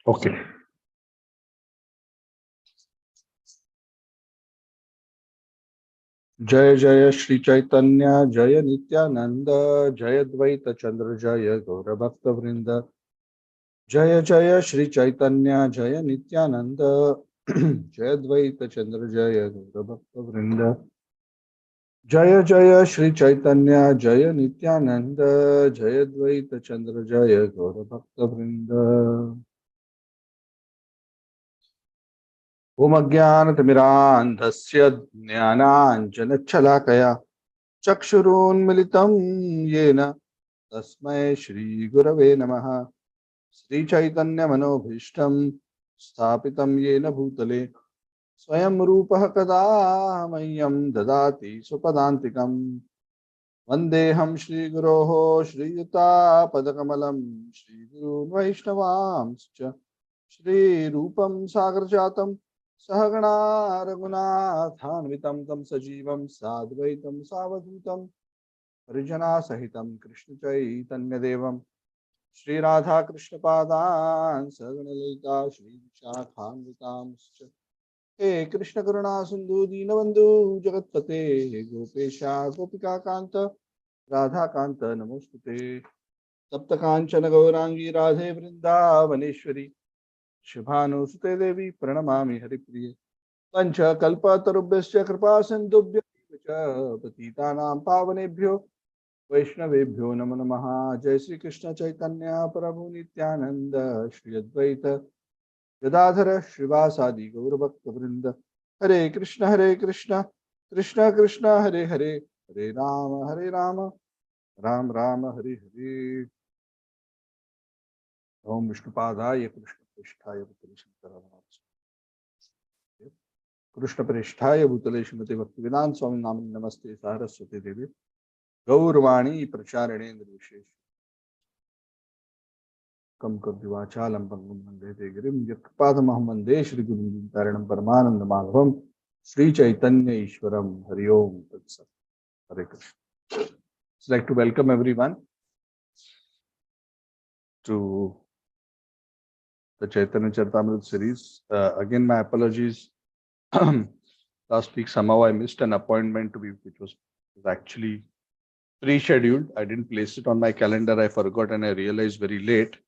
Okay. Jaya Jaya Shri Chaitanya Jaya Nityananda Jaya Dvaita Chandra Jaya Gaura Bhakta Vrinda Jaya Jaya Shri Chaitanya Jaya Nityananda Jaya Dvaita Chandra Jaya Gaura Bhakta Vrinda Jaya Jaya Shri Chaitanya Jaya Nityananda Jaya Dvaita Chandra Jaya Gaura Bhakta Vrinda Om Ajnanatimirandhasya Jnananjanachhalakaya Chakshurunmilitam Yena Tasmai Shri Gurave Namaha Shri Chaitanya Manobhishtam Sthapitam Yena Bhutale Swayam Rupaha Kada Mayam Dadati Supadantikam Vandeham Shri Guroho Shri Yuta Padakamalam Shri Guru Vaishnavamscha Shri Rupam Sagar Jatam Sahagana Raghunathanvitam Tam Sajivam Sadvaitam Savadutam Harijana Sahitam Krishna Chaitanya Devam Shri Radha Krishna Padan Sagana Lalita Shri Vishakhanvitam He Krishna Karuna Sindhu Dinabandhu Jagatpate He Gopesha Gopika Kanta Radha Kanta Namostute Tapta Kanchana Gaurangi Radhe Vrindavaneshwari Shubhanu Devi Pranamami Haripriye Pancha Kalpa Tarubhyascha Kripa Sindhubhyo Patitanam Pavanebhyo Vaishnavebhyo Namo Namaha Jai Sri Krishna Chaitanya Prabhu Nityananda Shri Advaita Gadadhara Shrivasadi Gaurabhakta Vrinda Hare Krishna Krishna Krishna Hare Hare Hare Rama Ram Rama Hare Hare Om Vishnupadaya Krishna Prishtaya Bhutale Krishna Prishtaya Bhutale Shrimati Bhaktivedanta Swami Namani Namaste Saraswati Devi Gaurvani Pracharane Nirvishesh Kam Kardivachalam Pangam Mandete Girim Yakpadamaham Mande Shri Guru Taranam Paramananda Madhavam Sri Chaitanya Ishwaram Hari Om Tatsat Hare Krishna. I'd like to welcome everyone to the Chaitanya Charitamrita series. Again, my apologies. Last week, somehow I missed an appointment which was actually pre-scheduled. I didn't place it on my calendar. I forgot and I realized very late.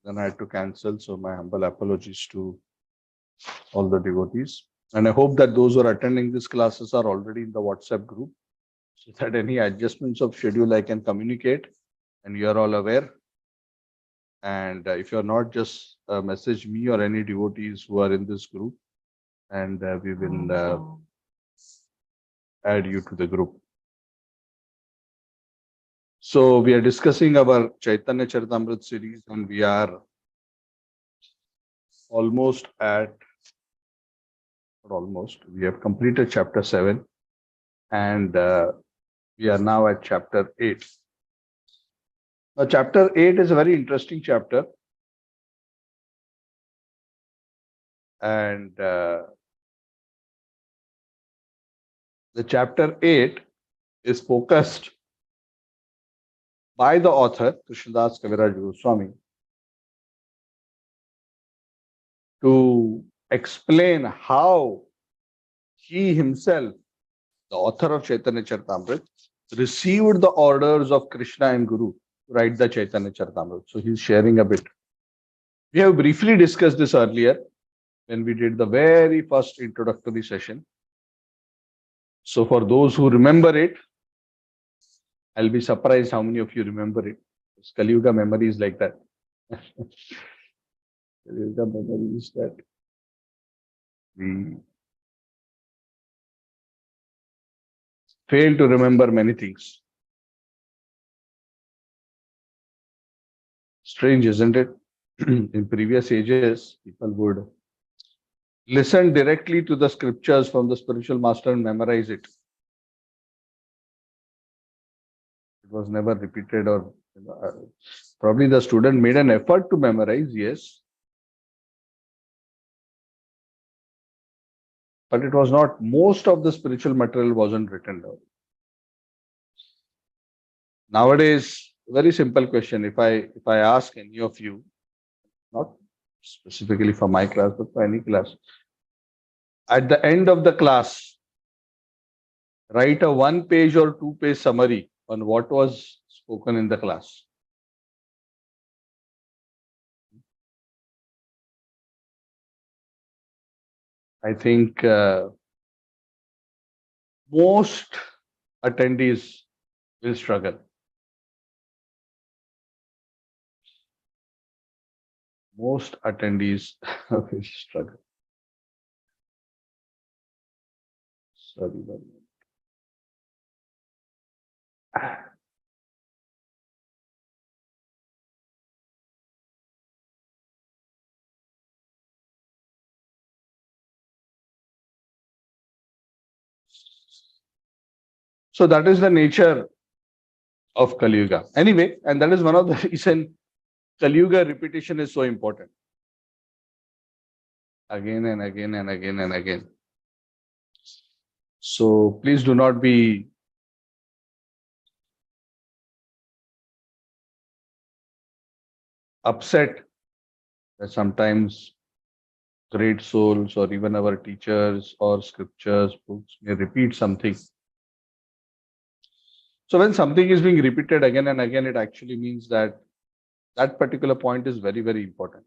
Then I had to cancel. So my humble apologies to all the devotees. And I hope that those who are attending these classes are already in the WhatsApp group, so that any adjustments of schedule I can communicate and you are all aware. And if you're not, just message me or any devotees who are in this group, and we will add you to the group. So we are discussing our Chaitanya Charitamrita series, and we are almost at, we have completed chapter 7, and we are now at chapter 8. Now, chapter 8 is a very interesting chapter, and the chapter 8 is focused by the author Krishnadas Kaviraj Goswami to explain how he himself, the author of Chaitanya Charitamrita, received the orders of Krishna and Guru to write the Chaitanya Charitamrita. So he's sharing a bit. We have briefly discussed this earlier when we did the very first introductory session. So for those who remember it, I'll be surprised how many of you remember it. Kali Yuga memory is like that. Kali Yuga memory is that we fail to remember many things. Strange, isn't it? In previous ages, people would listen directly to the scriptures from the spiritual master and memorize it. It was never repeated, or probably the student made an effort to memorize, yes. But it was not, most of the spiritual material wasn't written down. Nowadays, very simple question. If I ask any of you, not specifically for my class, but for any class. At the end of the class, write a 1-page or 2-page summary on what was spoken in the class. I think most attendees will struggle. Most attendees will struggle. Sorry. So that is the nature of Kali Yuga. Anyway, and that is one of the reason Kali Yuga repetition is so important. Again and again and again and again. So please do not be upset that sometimes great souls or even our teachers or scriptures books may repeat something. So when something is being repeated again and again, it actually means that that particular point is very, very important.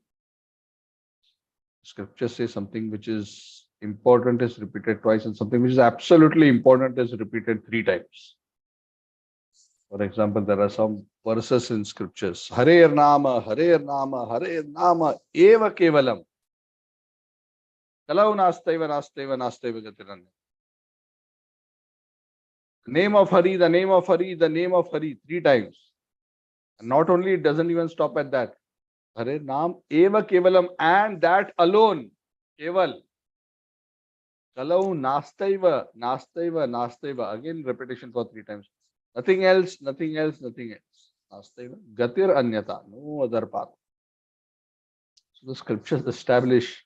Scripture says something which is important is repeated twice, and something which is absolutely important is repeated 3 times. For example, there are some verses in scriptures. Hare Nama, Hare Nama, Hare Nama, Eva Kevalam. Kalau nastaiva, nastaiva, nastaiva gatiranya. The name of Hari, the name of Hari, the name of Hari, 3 times. And not only it doesn't even stop at that. Hare Nam, Eva Kevalam, and that alone. Keval. Kalau nastaiva, nastaiva, nastaiva. Again, repetition for 3 times. Nothing else, nothing else, nothing else. Nastaiva. Gatir anyata. No other path. So the scriptures establish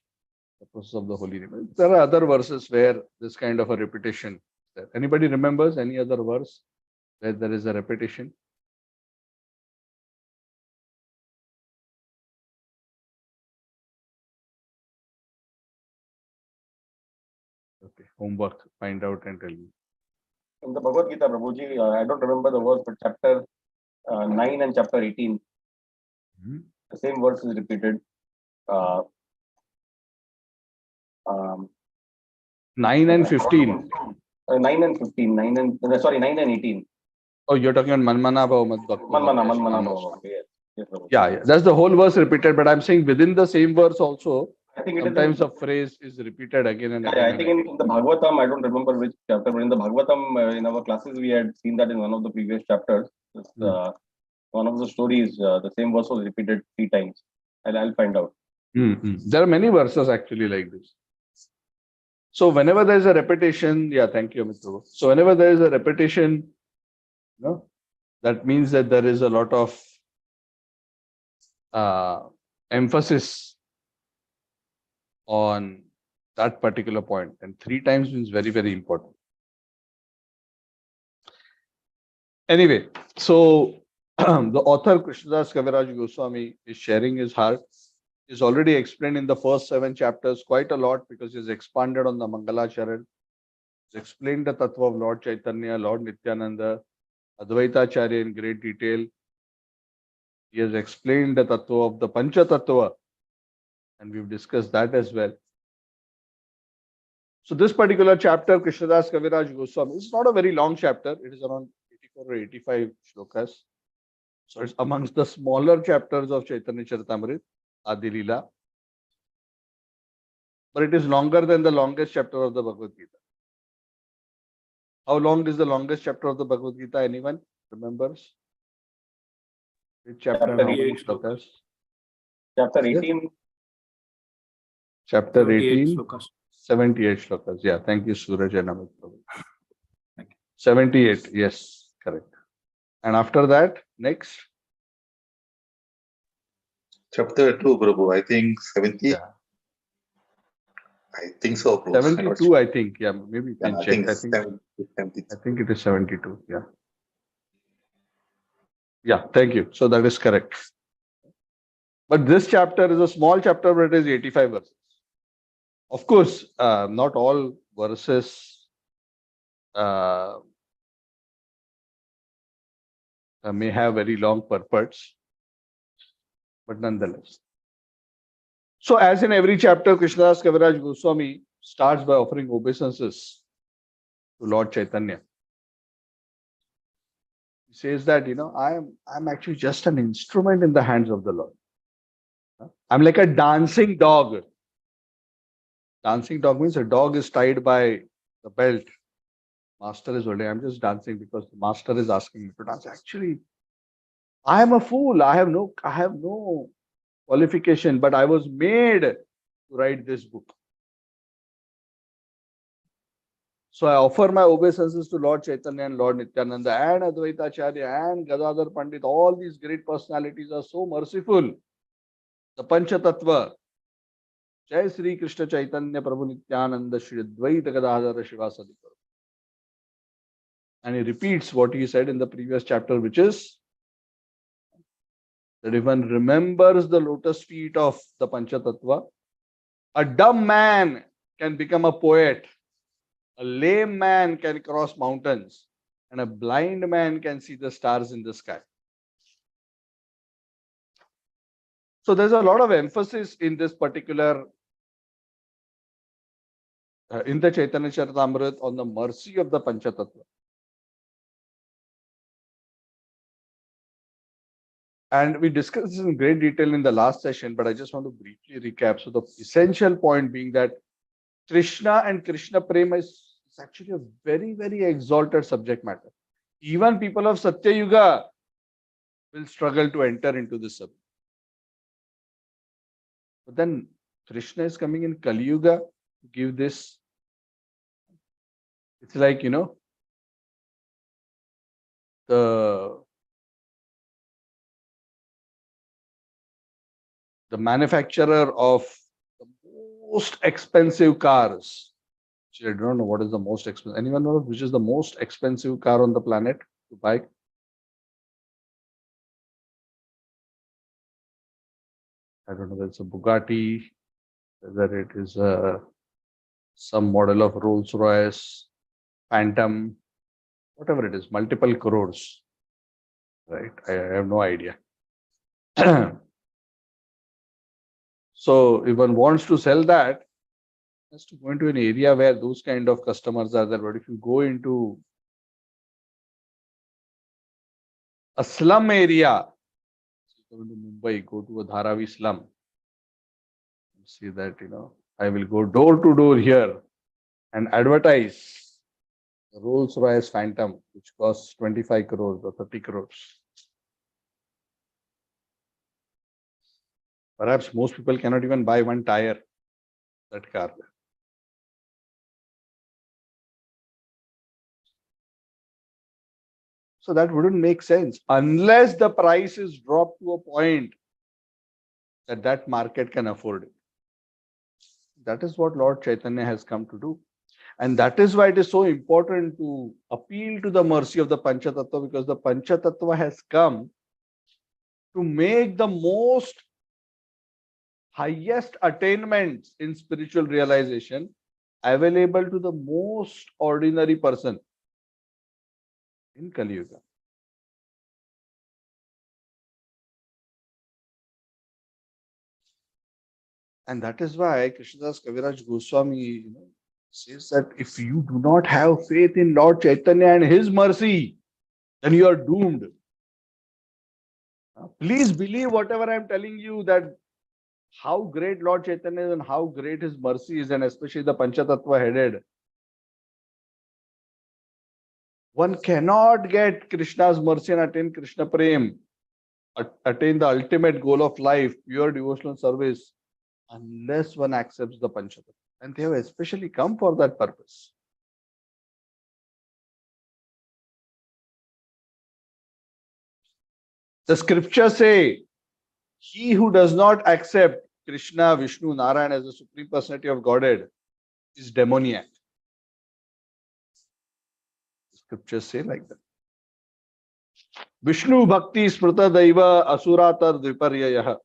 the process of the holy name. There are other verses where this kind of a repetition. Anybody remembers any other verse where there is a repetition? Okay, homework. Find out and tell me. In the Bhagavad Gita, Prabhuji, I don't remember the verse, but chapter 9 and chapter 18, the same verse is repeated. 9 and 15. 9 and 15, 9 and 18. Oh, you're talking on Manmana Bhavamat Bhakti. Manmana. Yes, yeah, that's the whole verse repeated, but I'm saying within the same verse also, I think sometimes a phrase is repeated again and again. I think in the Bhagavatam, I don't remember which chapter, but in the Bhagavatam, in our classes, we had seen that in one of the previous chapters. One of the stories, the same verse was repeated 3 times. I'll find out. There are many verses actually like this. So whenever there is a repetition, thank you, Amit Prabhu. So whenever there is a repetition, that means that there is a lot of emphasis on that particular point, and 3 times means very, very important. Anyway, so the author Krishnadas Kaviraj Goswami is sharing his heart. Is already explained in the first 7 chapters quite a lot, because he's expanded on the Mangala Charan. He's explained the Tattva of Lord Chaitanya, Lord Nityananda, Advaita Acharya in great detail. He has explained the Tattva of the Pancha Tattva, and we've discussed that as well. So this particular chapter, Krishnadas Kaviraj Goswami, is not a very long chapter. It is around 84 or 85 shlokas. So it's amongst the smaller chapters of Chaitanya Charitamrita, Adi Leela. But it is longer than the longest chapter of the Bhagavad Gita. How long is the longest chapter of the Bhagavad Gita? Anyone remembers? Which chapter? How many shlokas? Chapter 18. Chapter 18. 78 shlokas. Yeah, thank you, Suraj and Amit. 78, yes, correct. And after that, next? Chapter 2, Prabhu, I think 70. Yeah. I think so. Prabhu. 72, I think. Yeah, maybe you can check. I think it is 72. Yeah. Yeah, thank you. So that is correct. But this chapter is a small chapter, but it is 85 verses. Of course, not all verses may have very long purports, but nonetheless. So, as in every chapter, Krishnadas Kaviraj Goswami starts by offering obeisances to Lord Chaitanya. He says that, I'm actually just an instrument in the hands of the Lord. I'm like a dancing dog. Dancing dog means a dog is tied by the belt. Master is holding. I'm just dancing because the master is asking me to dance. Actually, I am a fool. I have no qualification, but I was made to write this book. So I offer my obeisances to Lord Chaitanya and Lord Nityananda and Advaita Acharya and Gadadhar Pandit. All these great personalities are so merciful. The Pancha Tattva. Jai Sri Krishna Chaitanya Prabhu Nityananda Shri Advaita Gadadhar Shivasadi. And he repeats what he said in the previous chapter, which is that if one remembers the lotus feet of the Pancha Tattva, a dumb man can become a poet. A lame man can cross mountains, and a blind man can see the stars in the sky. So there's a lot of emphasis in this particular, in the Chaitanya Charitamrita on the mercy of the Panchatattva. And we discussed this in great detail in the last session, but I just want to briefly recap. So the essential point being that Krishna and Krishna Prema is actually a very, very exalted subject matter. Even people of Satya Yuga will struggle to enter into this subject. But then Krishna is coming in Kali Yuga to give this. It's like, the manufacturer of the most expensive cars. I don't know what is the most expensive. Anyone knows which is the most expensive car on the planet to buy? I don't know whether it's a Bugatti, whether it is some model of Rolls Royce, Phantom, whatever it is, multiple crores. Right? I have no idea. So if one wants to sell that, has to go into an area where those kind of customers are there. But if you go into a slum area, go to Mumbai, go to a Dharavi slum, see that, I will go door to door here and advertise the Rolls Royce Phantom, which costs 25 crores or 30 crores. Perhaps most people cannot even buy one tire, that car. So that wouldn't make sense unless the price is dropped to a point that market can afford it. That is what Lord Chaitanya has come to do. And that is why it is so important to appeal to the mercy of the Panchatattva, because the Panchatattva has come to make the most highest attainments in spiritual realization available to the most ordinary person in Kali Yuga. And that is why Krishnadas Kaviraj Goswami says that if you do not have faith in Lord Chaitanya and his mercy, then you are doomed. Please believe whatever I am telling you, that how great Lord Chaitanya is and how great his mercy is, and especially the Panchatattva headed. One cannot get Krishna's mercy and attain Krishna Prem, attain the ultimate goal of life, pure devotional service, unless one accepts the Panchatattva. And they have especially come for that purpose. The scriptures say, he who does not accept Krishna, Vishnu, Narayana as the Supreme Personality of Godhead is demoniac. The scriptures say like that. Vishnu Bhakti Smrita Daiva Asuratar Viparyayah.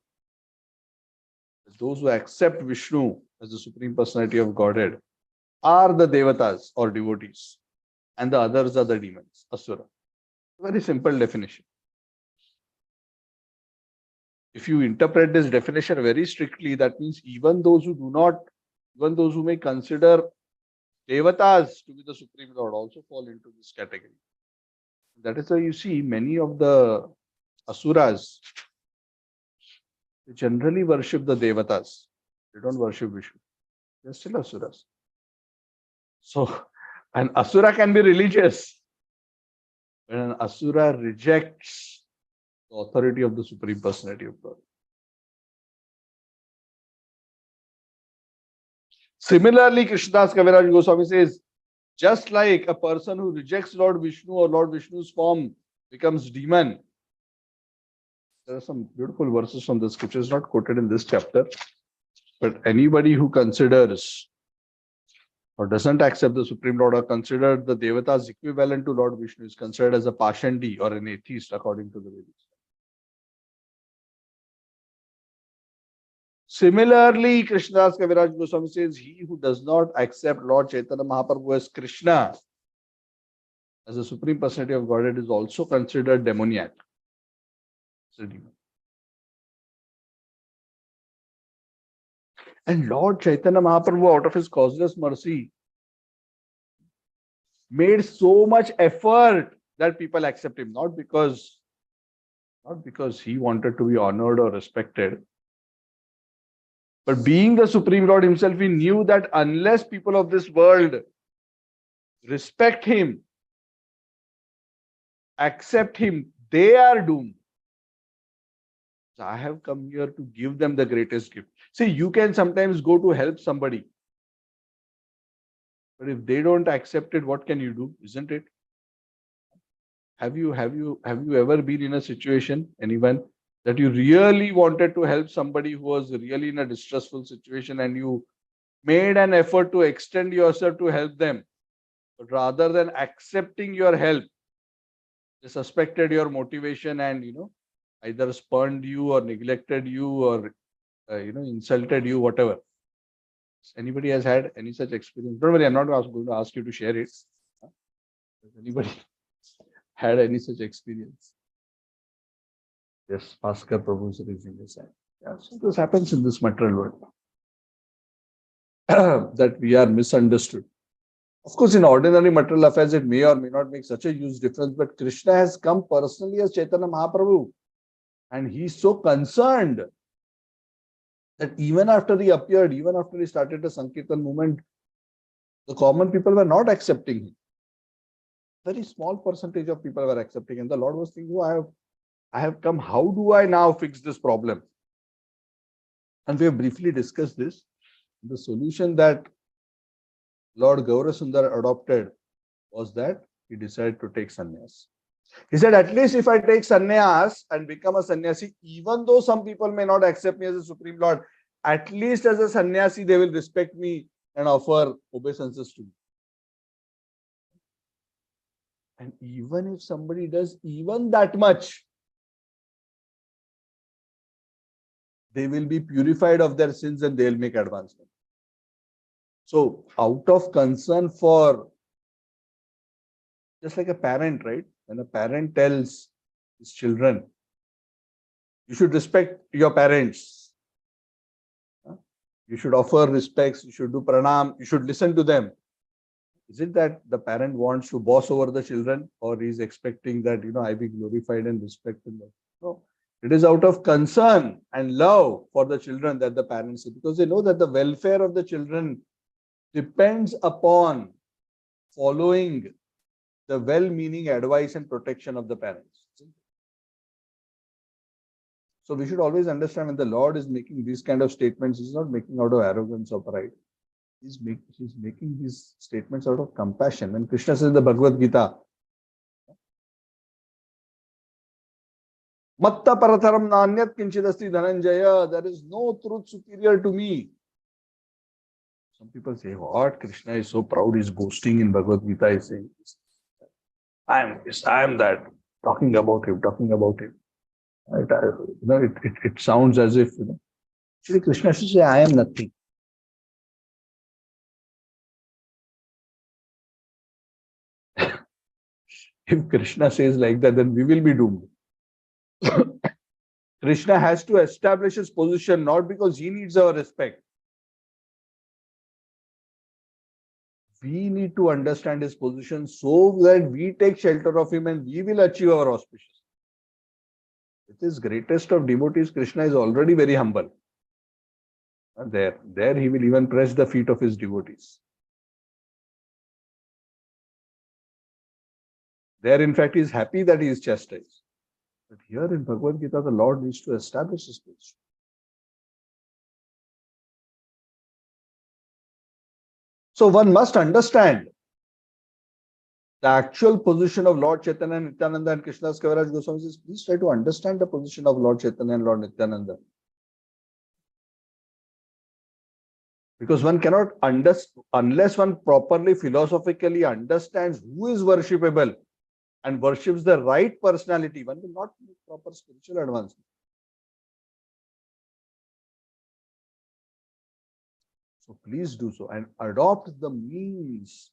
those who accept Vishnu as the Supreme Personality of Godhead are the Devatas or devotees, and the others are the demons, Asura. Very simple definition. If you interpret this definition very strictly, that means even those who may consider Devatas to be the Supreme Lord also fall into this category. That is why you see many of the Asuras, they generally worship the Devatas. They don't worship Vishnu. They're still Asuras. So, an Asura can be religious. When an Asura rejects the authority of the Supreme Personality of God. Similarly, Krishnadas Kaviraj Goswami says, just like a person who rejects Lord Vishnu or Lord Vishnu's form becomes demon. There are some beautiful verses from the scriptures, not quoted in this chapter, but anybody who considers or doesn't accept the Supreme Lord or consider the Devatas equivalent to Lord Vishnu is considered as a Pashandi or an atheist according to the Vedas. Similarly, Krishnadas Kaviraj Goswami says, he who does not accept Lord Chaitanya Mahaprabhu as Krishna, as the Supreme Personality of Godhead, is also considered demoniac. And Lord Chaitanya Mahaprabhu, out of his causeless mercy, made so much effort that people accept him, not because he wanted to be honored or respected, but being the Supreme Lord himself, he knew that unless people of this world respect him, accept him, they are doomed. So I have come here to give them the greatest gift. See, you can sometimes go to help somebody, but if they don't accept it, what can you do? Isn't it? Have you ever been in a situation, anyone, that you really wanted to help somebody who was really in a distressful situation and you made an effort to extend yourself to help them, but rather than accepting your help, they suspected your motivation and either spurned you or neglected you or insulted you, whatever. Anybody has had any such experience? Don't worry, I'm not going to ask you to share it. Has anybody had any such experience? Yes, Bhaskar Prabhu is raising his hand. Yeah, so this happens in this material world. That we are misunderstood. Of course, in ordinary material affairs, it may or may not make such a huge difference, but Krishna has come personally as Chaitanya Mahaprabhu. And he's so concerned that even after he appeared, even after he started the Sankirtan movement, the common people were not accepting him. Very small percentage of people were accepting him. The Lord was thinking, oh, I have come. How do I now fix this problem? And we have briefly discussed this. The solution that Lord Gaurasundar adopted was that he decided to take sannyas. He said, at least if I take sannyas and become a sannyasi, even though some people may not accept me as a Supreme Lord, at least as a sannyasi, they will respect me and offer obeisances to me. And even if somebody does even that much, they will be purified of their sins and they will make advancement. So, out of concern for, just like a parent, right? When a parent tells his children, you should respect your parents. You should offer respects, you should do pranam, you should listen to them. Is it that the parent wants to boss over the children, or is expecting that, I be glorified and respected? No. It is out of concern and love for the children that the parents say, because they know that the welfare of the children depends upon following the well-meaning advice and protection of the parents. So we should always understand when the Lord is making these kind of statements, he's not making out of arrogance or pride. He's making these statements out of compassion. When Krishna says in the Bhagavad Gita, Matta paratharam nanyat kinchidasti dhananjaya, there is no truth superior to me. Some people say, what? Krishna is so proud, he's boasting in Bhagavad Gita, he's saying, I am this, I am that, talking about him. It sounds as if, Shri Krishna should say, I am nothing. If Krishna says like that, then we will be doomed. Krishna has to establish his position not because he needs our respect. We need to understand his position so that we take shelter of him and we will achieve our auspicious. With his greatest of devotees, Krishna is already very humble. And there he will even press the feet of his devotees. There, in fact, he is happy that he is chastised. But here in Bhagavad Gita, the Lord needs to establish his position. So one must understand the actual position of Lord Chaitanya, Nityananda, and Krishnadas Kaviraj Goswami says, please try to understand the position of Lord Chaitanya and Lord Nityananda. Because one cannot understand, unless one properly philosophically understands who is worshipable and worships the right personality, one will not make proper spiritual advancement. So please do so and adopt the means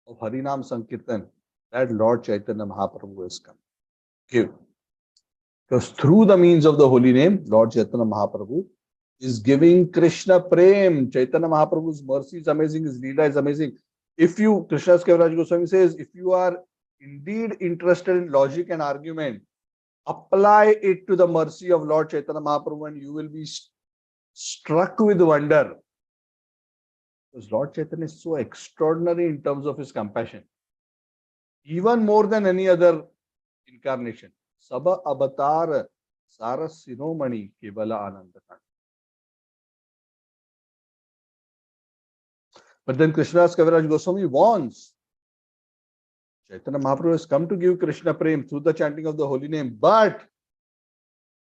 of Harinam Sankirtan that Lord Chaitanya Mahaprabhu has come. Give. Because through the means of the holy name, Lord Chaitanya Mahaprabhu is giving Krishna Prem. Chaitanya Mahaprabhu's mercy is amazing, his Leela is amazing. If you, Krishnadas Kaviraj Goswami says, if you are indeed interested in logic and argument, apply it to the mercy of Lord Chaitanya Mahaprabhu and you will be struck with wonder. Because Lord Chaitanya is so extraordinary in terms of his compassion. Even more than any other incarnation. Saba avatar saras sinomani kevala anandakant. But then Krishnadas Kaviraj Goswami warns. Chaitanya Mahaprabhu has come to give Krishna Prem through the chanting of the holy name. But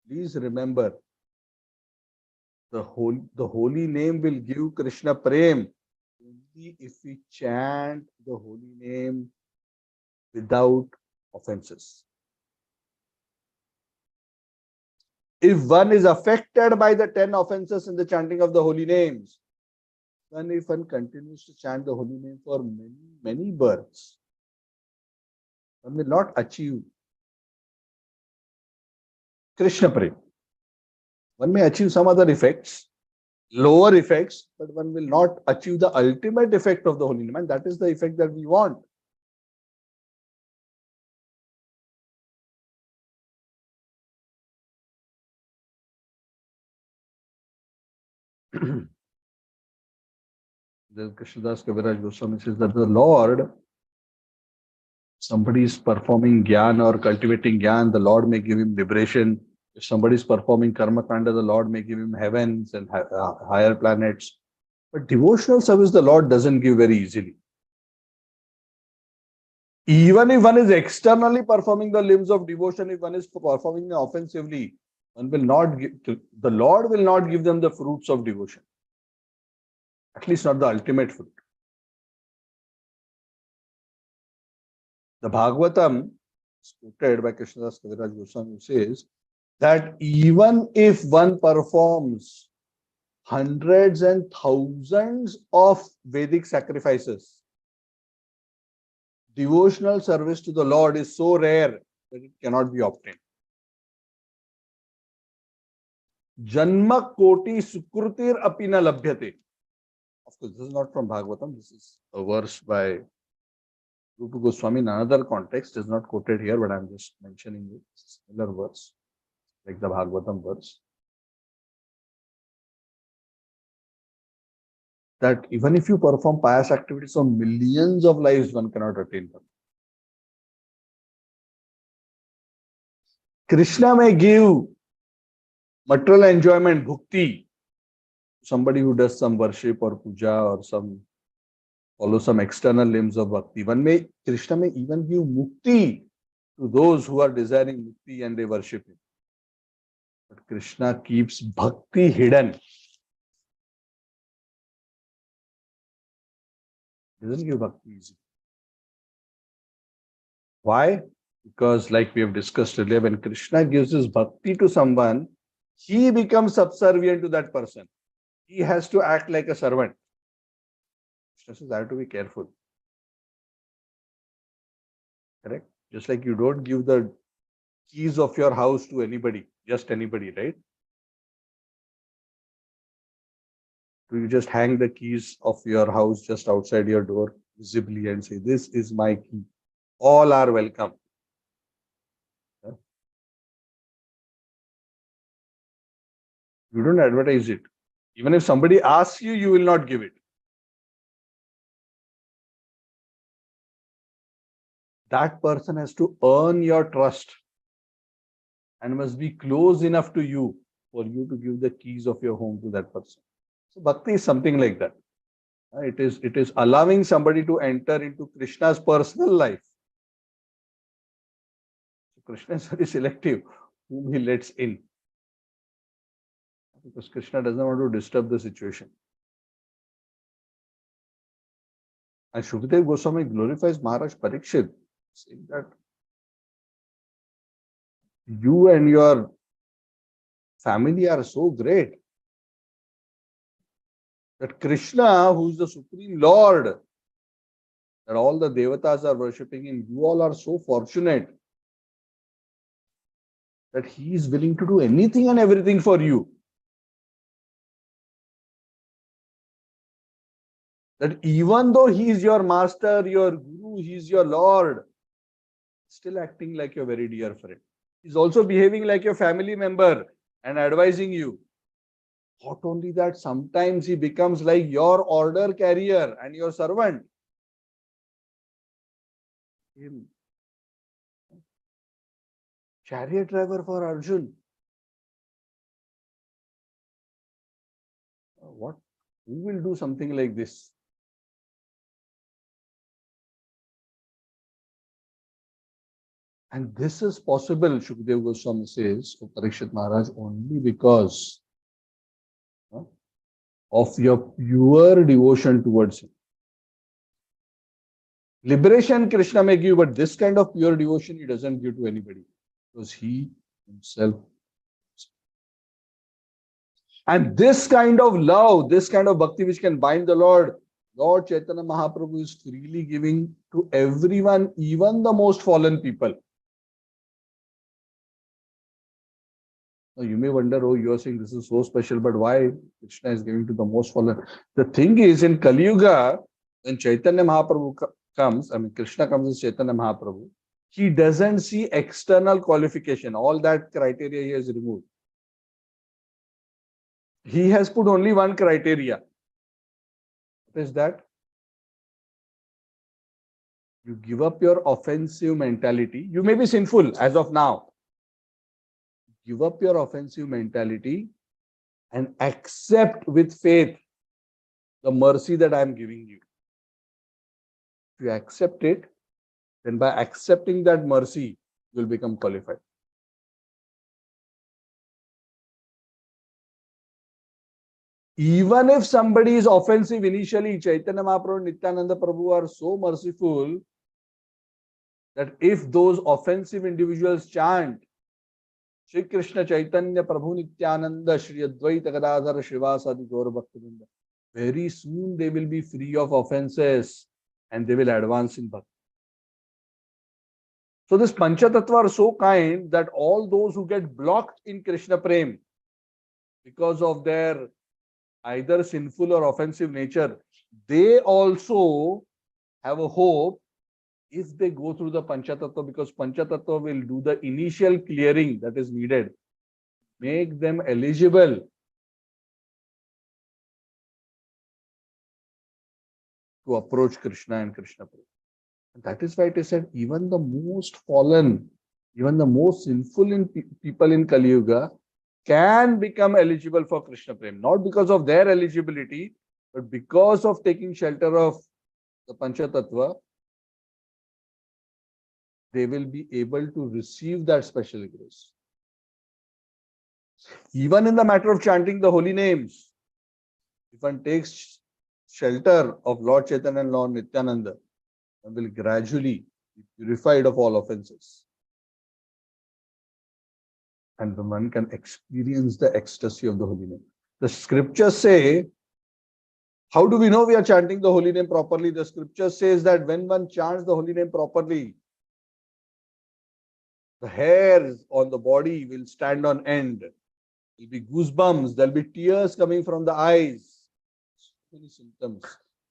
please remember, the holy name will give Krishna Prem only if we chant the holy name without offenses. If one is affected by the 10 offenses in the chanting of the holy names, then if one continues to chant the holy name for many births, one will not achieve Krishna Prem. One may achieve some other effects, lower effects, but one will not achieve the ultimate effect of the holy name, and that is the effect that we want. The Krishnadas Kaviraj Goswami says that the Lord, somebody is performing Gyan or cultivating Gyan, the Lord may give him liberation. If somebody is performing Karma Kanda, the Lord may give him heavens and higher planets. But devotional service, the Lord doesn't give very easily. Even if one is externally performing the limbs of devotion, if one is performing offensively, one will not give, the Lord will not give them the fruits of devotion. At least not the ultimate fruit. The Bhagavatam, quoted by Krishnadas Kaviraj Goswami, says that even if one performs hundreds and thousands of Vedic sacrifices, devotional service to the Lord is so rare that it cannot be obtained. Janma koti sukrutir apina labhyate. Of course, this is not from Bhagavatam. This is a verse by Rupa Goswami in another context. It is not quoted here, but I am just mentioning it. It's a similar verse, like the Bhagavatam verse. That even if you perform pious activities on millions of lives, one cannot attain them. Krishna may give material enjoyment, bhukti, somebody who does some worship or puja or follow some external limbs of bhakti. Krishna may even give mukti to those who are desiring mukti and they worship him. But Krishna keeps bhakti hidden. He doesn't give bhakti easy. Why? Because like we have discussed earlier, when Krishna gives his bhakti to someone, he becomes subservient to that person. He has to act like a servant. Krishna says, I have to be careful. Correct? Just like you don't give the keys of your house to anybody, just anybody, right? Do you just hang the keys of your house just outside your door visibly and say, this is my key? All are welcome. You don't advertise it. Even if somebody asks you, you will not give it. That person has to earn your trust and must be close enough to you for you to give the keys of your home to that person. So bhakti is something like that. It is allowing somebody to enter into Krishna's personal life. Krishna is very selective whom he lets in. Because Krishna doesn't want to disturb the situation. And Shukdev Goswami glorifies Maharaj Parikshit, saying that you and your family are so great that Krishna, who is the Supreme Lord, that all the devatas are worshipping him, you all are so fortunate that he is willing to do anything and everything for you. That even though he is your master, your guru, he is your Lord, still acting like your very dear friend. He's also behaving like your family member and advising you. Not only that, sometimes he becomes like your order carrier and your servant. Him. Chariot driver for Arjun. What? Who will do something like this? And this is possible, Shukdev Goswami says, of Parikshit Maharaj, only because of your pure devotion towards him. Liberation Krishna may give, but this kind of pure devotion he doesn't give to anybody. Because he himself. And this kind of love, this kind of bhakti which can bind the Lord Chaitanya Mahaprabhu is freely giving to everyone, even the most fallen people. Now you may wonder, oh, you are saying this is so special, but why Krishna is giving to the most fallen? The thing is, in Kali Yuga, when Chaitanya Mahaprabhu comes, Krishna comes as Chaitanya Mahaprabhu, he doesn't see external qualification. All that criteria he has removed. He has put only one criteria. What is that? You give up your offensive mentality. You may be sinful as of now. Give up your offensive mentality and accept with faith the mercy that I am giving you. If you accept it, then by accepting that mercy, you will become qualified. Even if somebody is offensive initially, Chaitanya Mahaprabhu and Nityananda Prabhu are so merciful that if those offensive individuals chant Shri Krishna Chaitanya Prabhu Nityananda Shri Advaita Gadadhara Shrivasadi Gaura Bhaktivinoda, very soon they will be free of offenses and they will advance in bhakti. So this Panchatattva are so kind that all those who get blocked in Krishna Prem because of their either sinful or offensive nature, they also have a hope if they go through the Panchatattva, because Panchatattva will do the initial clearing that is needed, make them eligible to approach Krishna and Krishna Prem. And that is why it is said, even the most fallen, even the most sinful people in Kali Yuga can become eligible for Krishna Prem, not because of their eligibility, but because of taking shelter of the Panchatattva, they will be able to receive that special grace. Even in the matter of chanting the holy names, if one takes shelter of Lord Chaitanya and Lord Nityananda, one will gradually be purified of all offenses. and one can experience the ecstasy of the holy name. The scriptures say, how do we know we are chanting the holy name properly? The scripture says that when one chants the holy name properly, the hairs on the body will stand on end. There will be goosebumps. There will be tears coming from the eyes. So many symptoms.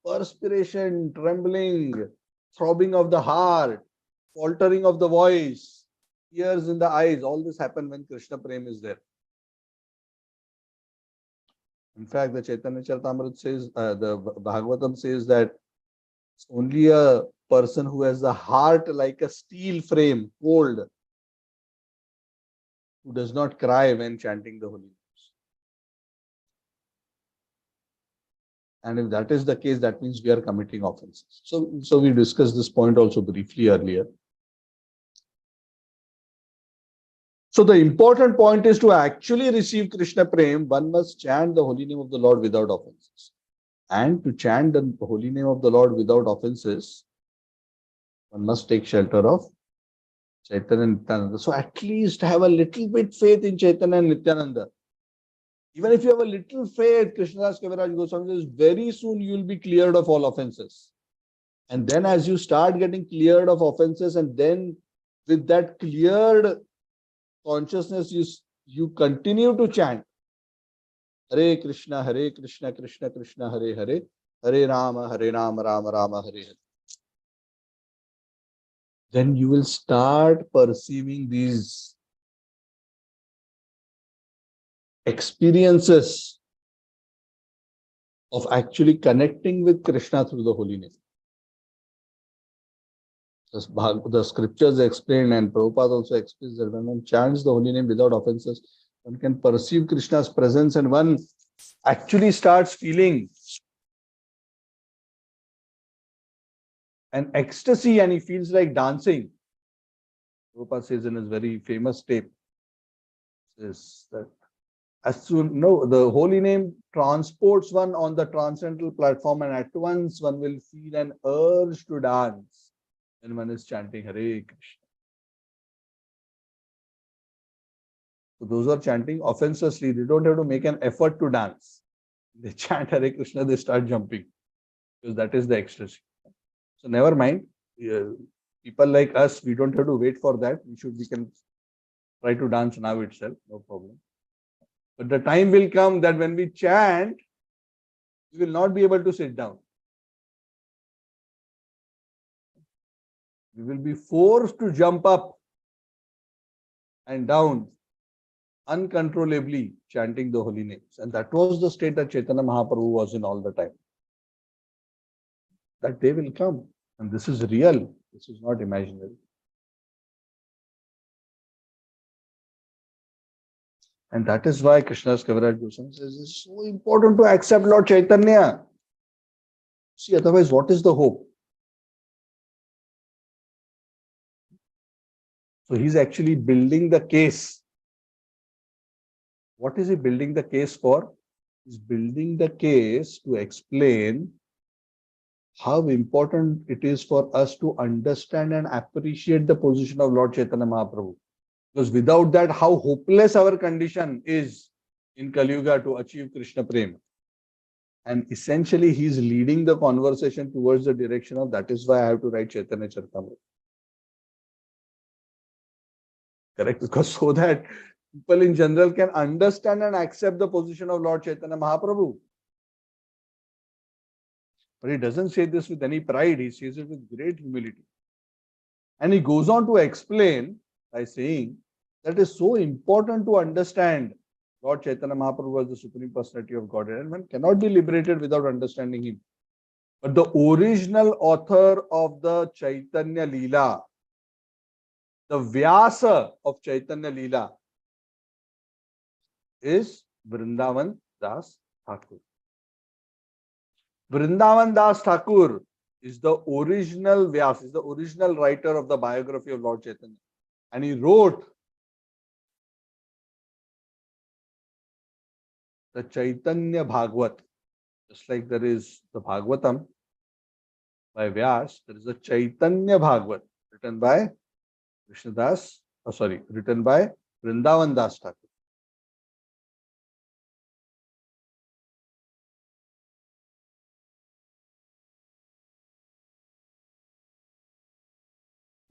Perspiration, trembling, throbbing of the heart, faltering of the voice, tears in the eyes. All this happen when Krishna Prem is there. In fact, the Chaitanya Charitamrita says, the Bhagavatam says that it's only a person who has the heart like a steel frame, cold, who does not cry when chanting the holy names. And if that is the case, that means we are committing offenses. So we discussed this point also briefly earlier. So the important point is to actually receive Krishna Prem, one must chant the holy name of the Lord without offenses. And to chant the holy name of the Lord without offenses, one must take shelter of Chaitanya and Nityananda. So at least have a little bit faith in Chaitanya and Nityananda. Even if you have a little faith, Krishnadas Kaviraj Goswami says, very soon you will be cleared of all offenses. And then as you start getting cleared of offenses, and then with that cleared consciousness, you continue to chant Hare Krishna, Krishna Krishna, Hare Hare, Hare Rama, Rama Rama, Hare Hare. Then you will start perceiving these experiences of actually connecting with Krishna through the holy name. The scriptures explain, and Prabhupada also explains that when one chants the holy name without offenses, one can perceive Krishna's presence and one actually starts feeling an ecstasy and he feels like dancing. Prabhupada says in his very famous tape, says that the holy name transports one on the transcendental platform, and at once one will feel an urge to dance when one is chanting Hare Krishna. So those who are chanting offensively, they don't have to make an effort to dance. They chant Hare Krishna, they start jumping, because that is the ecstasy. So never mind. People like us, we don't have to wait for that. We can try to dance now itself, no problem. But the time will come that when we chant, we will not be able to sit down. We will be forced to jump up and down uncontrollably, chanting the holy names. And that was the state that Chaitanya Mahaprabhu was in all the time. That day will come. And this is real. This is not imaginary. And that is why Krishnadas Kaviraj Goswami says it's so important to accept Lord Chaitanya. See, otherwise, what is the hope? So he's actually building the case. What is he building the case for? He's building the case to explain how important it is for us to understand and appreciate the position of Lord Chaitanya Mahaprabhu. Because without that, how hopeless our condition is in Kali Yuga to achieve Krishna Prem. And essentially, he's leading the conversation towards the direction of that is why I have to write Chaitanya Charitamrita. Correct? Because so that people in general can understand and accept the position of Lord Chaitanya Mahaprabhu. But he doesn't say this with any pride, he says it with great humility. And he goes on to explain by saying that it is so important to understand Lord Chaitanya Mahaprabhu as the Supreme Personality of Godhead, and one cannot be liberated without understanding him. But the original author of the Chaitanya Leela, the Vyasa of Chaitanya Leela, is Vrindavan Das Thakur. Vrindavan Das Thakur is the original Vyas, is the original writer of the biography of Lord Chaitanya. And he wrote the Chaitanya Bhagavat. Just like there is the Bhagavatam by Vyas, there is a Chaitanya Bhagavat written by written by Vrindavan Das Thakur.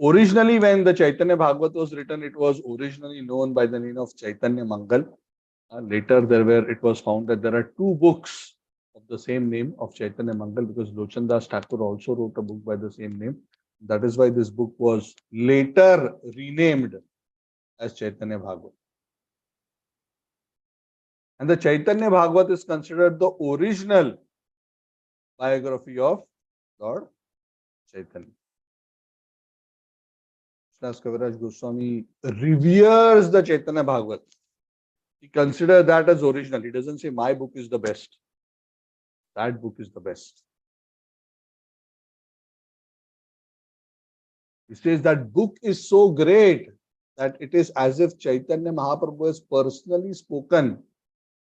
Originally, when the Chaitanya Bhagavat was written, it was originally known by the name of Chaitanya Mangal. Later, it was found that there are two books of the same name of Chaitanya Mangal, because Lochan Das Thakur also wrote a book by the same name. That is why this book was later renamed as Chaitanya Bhagavat. And the Chaitanya Bhagavat is considered the original biography of Lord Chaitanya. Kaviraj Goswami reveres the Chaitanya Bhagavat. He considers that as original. He doesn't say my book is the best. That book is the best. He says that book is so great that it is as if Chaitanya Mahaprabhu has personally spoken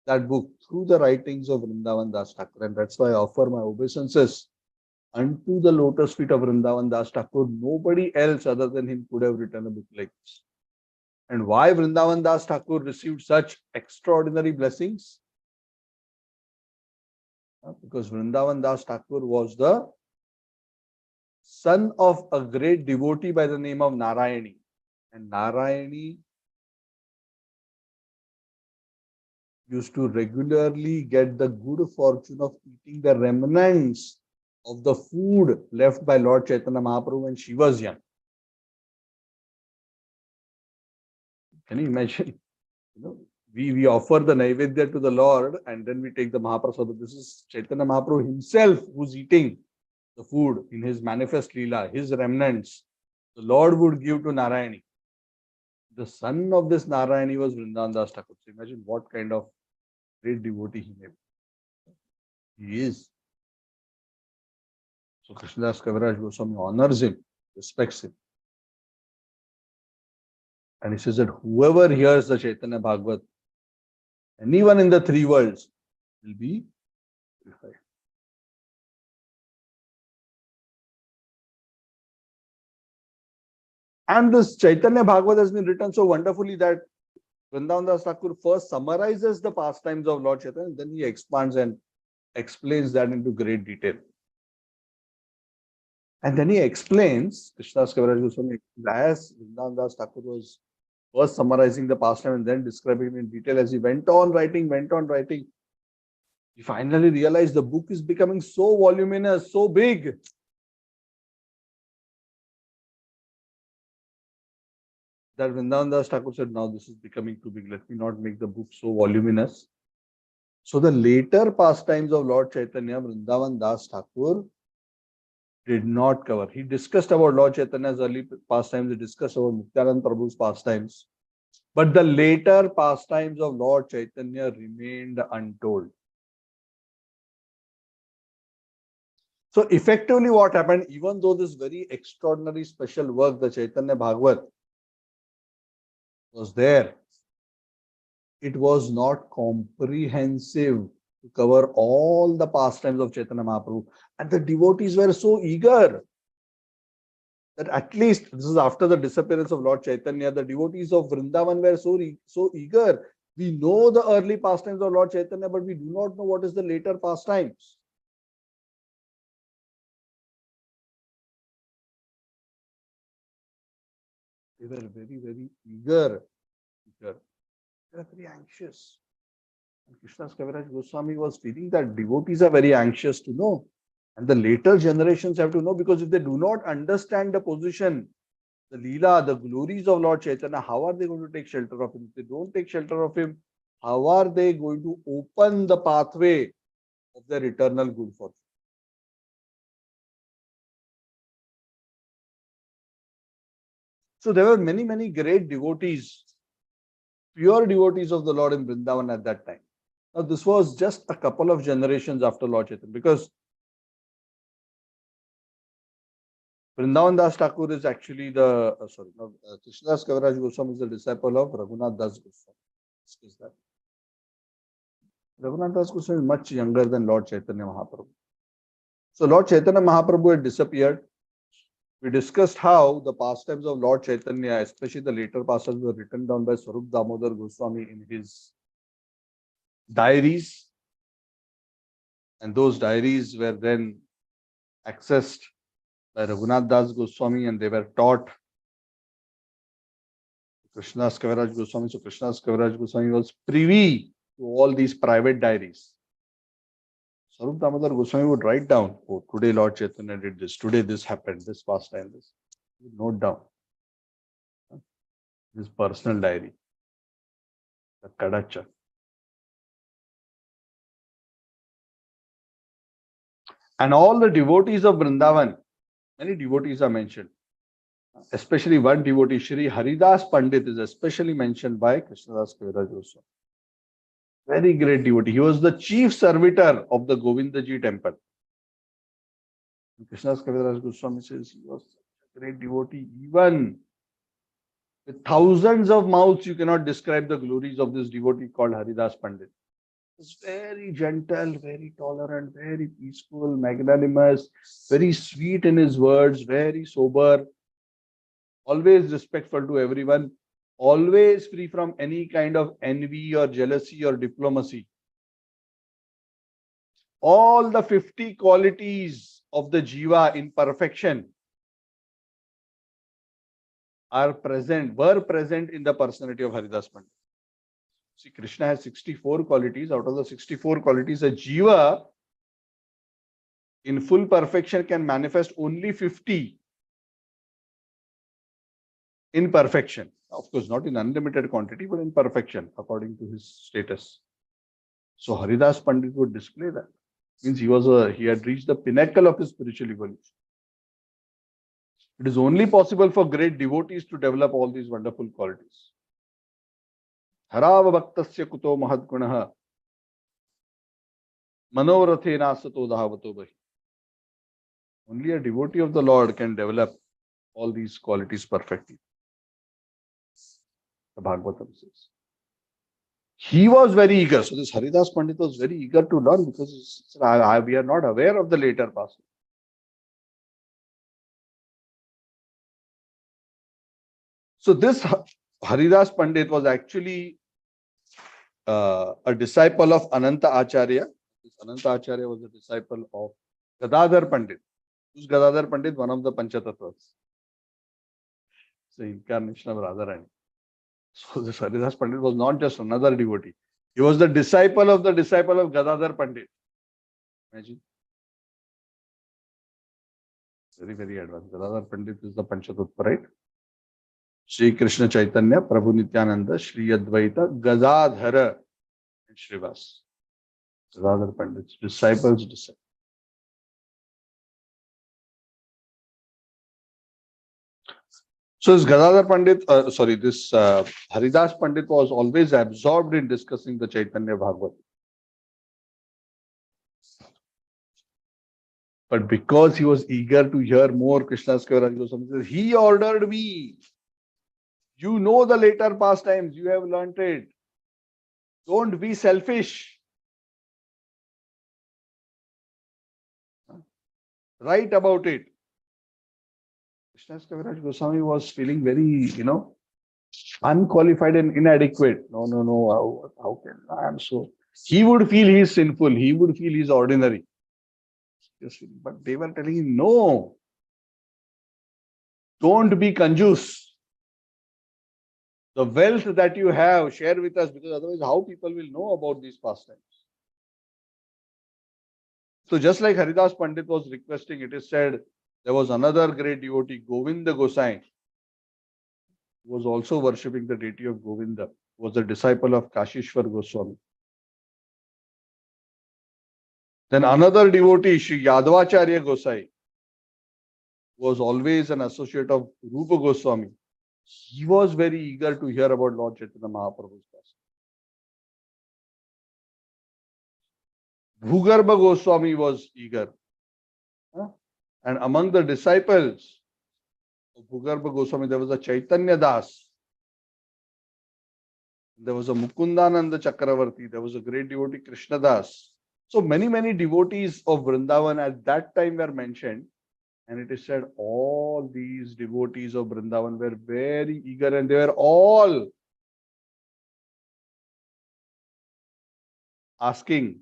that book through the writings of Vrindavan Das Thakur. And that's why I offer my obeisances unto the lotus feet of Vrindavan Das Thakur. Nobody else other than him could have written a book like this. And why Vrindavan Das Thakur received such extraordinary blessings? Because Vrindavan Das Thakur was the son of a great devotee by the name of Narayani. And Narayani used to regularly get the good fortune of eating the remnants of the food left by Lord Chaitanya Mahaprabhu when she was young. Can you imagine? We offer the Naivedya to the Lord and then we take the Mahaprasada. This is Chaitanya Mahaprabhu himself who's eating the food in his manifest Leela, his remnants. The Lord would give to Narayani. The son of this Narayani was Vrindavan Das Thakur. So imagine what kind of great devotee he may be. He is. So Krishnadas Kaviraj Goswami honors him, respects him. And he says that whoever hears the Chaitanya Bhagavat, anyone in the three worlds, will be purified. And this Chaitanya Bhagavat has been written so wonderfully that Vrindavan Das Thakur first summarizes the pastimes of Lord Chaitanya, and then he expands and explains that into great detail. And then he explains, Krishnadas Kaviraj Goswami, as Vrindavan Das Thakur was first summarizing the pastime and then describing it in detail, as he went on writing, he finally realized the book is becoming so voluminous, so big. That Vrindavan Das Thakur said, now this is becoming too big. Let me not make the book so voluminous. So the later pastimes of Lord Chaitanya, Vrindavan Das Thakur did not cover. He discussed about Lord Chaitanya's early pastimes. He discussed about Nityananda Prabhu's pastimes. But the later pastimes of Lord Chaitanya remained untold. So effectively what happened, even though this very extraordinary special work, the Chaitanya Bhagavat, was there, it was not comprehensive to cover all the pastimes of Chaitanya Mahaprabhu. And the devotees were so eager that at least, this is after the disappearance of Lord Chaitanya, the devotees of Vrindavan were so eager. We know the early pastimes of Lord Chaitanya, but we do not know what is the later pastimes. They were very, very eager. They were very anxious. And Krishnadas Kaviraj Goswami was feeling that devotees are very anxious to know. And the later generations have to know, because if they do not understand the position, the Leela, the glories of Lord Chaitanya, how are they going to take shelter of him? If they don't take shelter of him, how are they going to open the pathway of their eternal good fortune? So there were many, many great devotees, pure devotees of the Lord in Vrindavan at that time. Now this was just a couple of generations after Lord Chaitanya, because Vrindavan Das Thakur is actually Krishnadas Kaviraj Goswami is the disciple of Raghunath Das Goswami. Is that? Raghunath Das Goswami is much younger than Lord Chaitanya Mahaprabhu. So Lord Chaitanya Mahaprabhu had disappeared. we discussed how the pastimes of Lord Chaitanya, especially the later pastimes, were written down by Swarup Damodar Goswami in his diaries. And those diaries were then accessed by Raghunath Das Goswami and they were taught Krishnadas Kaviraj Goswami. So Krishnadas Kaviraj Goswami was privy to all these private diaries. Swarup Damodar Goswami would write down, oh, today Lord Chaitanya did this, today this happened, this pastime, this. He would note down his personal diary, the Kadacha. And all the devotees of Vrindavan, many devotees are mentioned. Especially one devotee, Shri Haridas Pandit, is especially mentioned by Krishnadas Kaviraj Goswami. Very great devotee. He was the chief servitor of the Govindaji temple. Krishnadas Kaviraj Goswami says he was a great devotee. Even with thousands of mouths, you cannot describe the glories of this devotee called Haridas Pandit. He was very gentle, very tolerant, very peaceful, magnanimous, very sweet in his words, very sober, always respectful to everyone, always free from any kind of envy or jealousy or diplomacy. All the 50 qualities of the Jiva in perfection were present in the personality of Haridas Pandit. See, Krishna has 64 qualities. Out of the 64 qualities, a Jiva in full perfection can manifest only 50 in perfection. Of course, not in unlimited quantity, but in perfection, according to his status. So Haridas Pandit would display that. Means he had reached the pinnacle of his spiritual evolution. It is only possible for great devotees to develop all these wonderful qualities. Harava bhaktasya kuto mahad gunaha manorathena sato dhavato bahi. Only a devotee of the Lord can develop all these qualities perfectly. The Bhagavatam says. He was very eager. So this Haridas Pandit was very eager to learn because we are not aware of the later past. So this Haridas Pandit was actually a disciple of Ananta Acharya. This Ananta Acharya was a disciple of Gadadhar Pandit. Who's Gadadhar Pandit? One of the Panchatattva's. It's the incarnation of Radharani. So this Haridas Pandit was not just another devotee. He was the disciple of Gadadhar Pandit. Imagine. Very, very advanced. Gadadhar Pandit is the Panchatattva, right? Sri Krishna Chaitanya, Prabhu Nityananda, Sri Advaita, Gadadhara, and Srivas. Gadadhar Pandit's disciples. So this Gadadhar Pandit, this Haridas Pandit was always absorbed in discussing the Chaitanya Bhagavat. But because he was eager to hear more, Krishnadas Kaviraj Goswami says, he ordered me. You know the later pastimes, you have learnt it. Don't be selfish. Write about it. Krishnadas Kaviraj Goswami was feeling very, unqualified and inadequate. No. How can I am so? He would feel he is sinful. He would feel he is ordinary. But they were telling him, no. Don't be conjuice. The wealth that you have, share with us, because otherwise how people will know about these pastimes? So just like Haridas Pandit was requesting, it is said, there was another great devotee, Govinda Gosai, who was also worshipping the deity of Govinda, was a disciple of Kashishwar Goswami. Then another devotee, Sri Yadavacharya Gosai, was always an associate of Rupa Goswami. He was very eager to hear about Lord Chaitanya Mahaprabhu's past. Bhugarbha Goswami was eager. And among the disciples of Bhugarbha Goswami, there was a Chaitanya Das. There was a Mukundananda Chakravarti. There was a great devotee, Krishna Das. So many devotees of Vrindavan at that time were mentioned. And it is said all these devotees of Vrindavan were very eager and they were all asking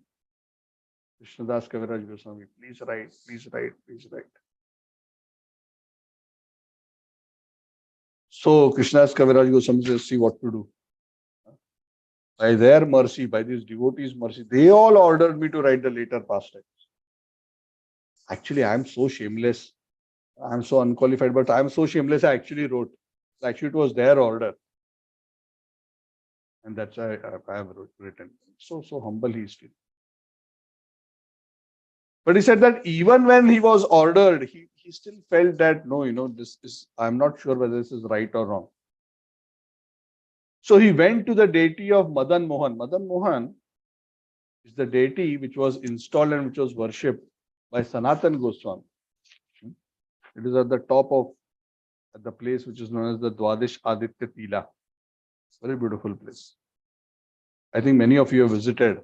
Krishnadas Kaviraj Goswami, please write, please write, please write. So Krishnadas Kaviraj Goswami says, see what to do. By their mercy, by these devotees' mercy, they all ordered me to write the later pastimes. Actually, I am so shameless. I am so unqualified, but I am so shameless. I actually wrote. Actually, it was their order. And that's why I have written. So humble he is still. But he said that even when he was ordered, he still felt that, no, this is, I'm not sure whether this is right or wrong. So he went to the deity of Madan Mohan. Madan Mohan is the deity which was installed and which was worshipped by Sanatan Goswami. It is at the top of at the place which is known as the Dwadish Aditya Tila. Very beautiful place. I think many of you have visited.